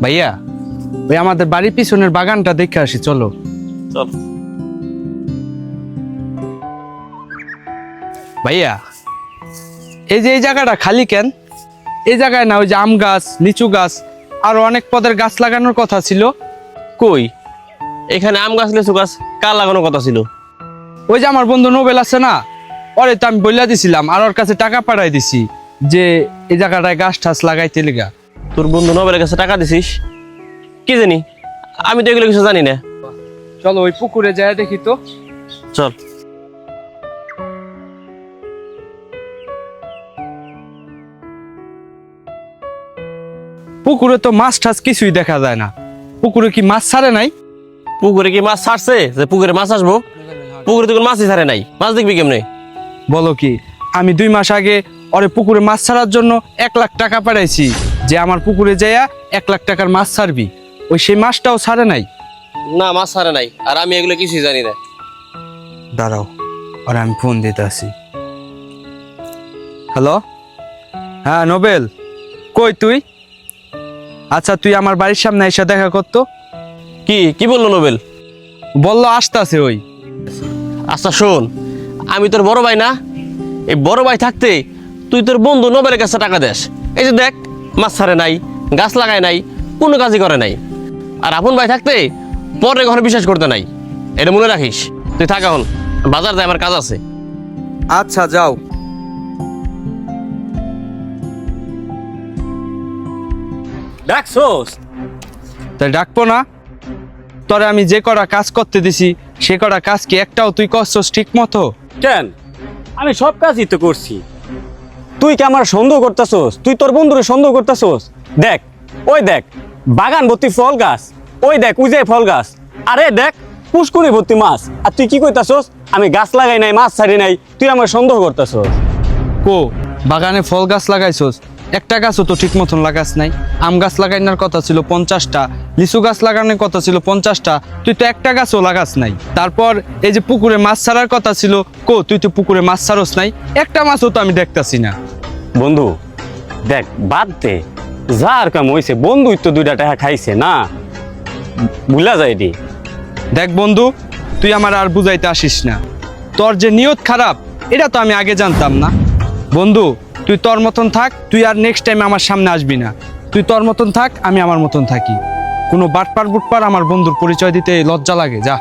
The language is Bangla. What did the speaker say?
ভাইয়া ওই আমাদের বাড়ির পিছনের বাগানটা দেখে আসি, চলো। চল। ভাইয়া এই যে এই জায়গাটা খালি কেন? এই জায়গায় না ওই যে আম গাছ, লিচু গাছ, আরো অনেক পদের গাছ লাগানোর কথা ছিল। কই এখানে আম গাছ লিচু গাছ কার লাগানোর কথা ছিল? ওই যে আমার বন্ধু নোবেল আছে না, ওরে তো আমি বইলা দিছিলাম আর ওর কাছে টাকা পাঠাই দিছি যে এই জায়গাটায় গাছ টাছ লাগাইতে লিগা। তোর বন্ধু নোবেলের কাছে টাকা দিছিস? কি জানি, আমি তো এগুলো কিছু জানি না। চলো ওই পুকুরে যায় দেখি তো। চল। পুকুরে তো মাছ টাছ কিছুই দেখা যায় না। পুকুরে কি মাছ ছাড়ে নাই? পুকুরে কি মাছ ছাড়ছে যে পুকুরে মাছ আসবো? পুকুরে তো কোনো মাছই ছাড়ে নাই, মাছ দেখবি কেমনে? বলো কি, আমি 2 মাস আগে ওরে পুকুরে মাছ ছাড়ার জন্য 1 লাখ টাকা পাঠাইছি যে আমার পুকুরে যাইয়া 1 লাখ টাকার মাছ ছাড়বি, ওই সেই মাছটাও ছাড়ে নাই। না, মাছ ছাড়ে নাই, আর আমি এগুলো কিছুই জানি না। দাঁড়াও আর আমি ফোন দিতে আসি। হ্যালো, হ্যাঁ নোবেল, কই তুই? আচ্ছা তুই আমার বাড়ির সামনে এসে দেখা করতো। কি কি বললো নোবেল? বললো আসতাছে ওই। আচ্ছা শোন, আমি তোর বড় ভাই না? এই বড় ভাই থাকতে তুই তোর বন্ধু নোবেলের কাছে টাকা দেস? এই যে দেখ, মাছ ছাড়ে নাই, গাছ লাগায় নাই, কোনো কাজই করে নাই। আর আপন ভাই থাকতে পরে ঘরে বিশ্বাস করতে নাই, এটা মনে রাখিস। তুই থাক এখন, বাজার যায়, আমার কাজ আছে। আচ্ছা যাও। ডাকছোস? তাই ডাকবো না? তোরে আমি যে কটা কাজ করতে দিছি সে কটা কাজ কি একটাও তুই করছস ঠিক মতো? কেন, আমি সব কাজই তো করছি। তুই কি আমার সন্দেহ করতেছস? তুই তোর বন্ধুরে সন্দেহ করতেছস? দেখ, ওই দেখ বাগান ভর্তি ফল গাছ, ওই দেখ ওই যে ফল গাছ, আরে দেখ পুষ্কুনি ভর্তি মাছ। আর তুই কি কইতাছস আমি গাছ লাগাই নাই, মাছ ছাড়ি নাই? তুই আমার সন্দেহ করতেছস। কো বাগানে ফল গাছ লাগাইছস? একটা গাছও তো ঠিক মতন লাগাস নাই। আম গাছ লাগানোর কথা ছিল 50টা, লিচু গাছ লাগানোর কথা ছিল 50টা, তুই তো একটা গাছও লাগাস নাই। তারপর এই যে পুকুরে মাছ ছাড়ার কথা ছিল, কো তুই তো পুকুরে মাছ ছাড়স নাই, একটা মাছও তো আমি দেখতাছি না। বন্ধু দেখ, বাদ দে, যার কাম হইছে, বন্ধুই তো 2টা টাকা খাইছে না, ভুলা যায় রে। দেখ বন্ধু, তুই আমার আর বুঝাইতে আসিস না। তোর যে নিয়ত খারাপ এটা তো আমি আগে জানতাম না। বন্ধু তুই তোর মতন থাক, তুই আর নেক্সট টাইম আমার সামনে আসবি না। তুই তোর মতন থাক, আমি আমার মতন থাকি। কোনো বাটপার বুটপার আমার বন্ধুর পরিচয় দিতে লজ্জা লাগে, যা।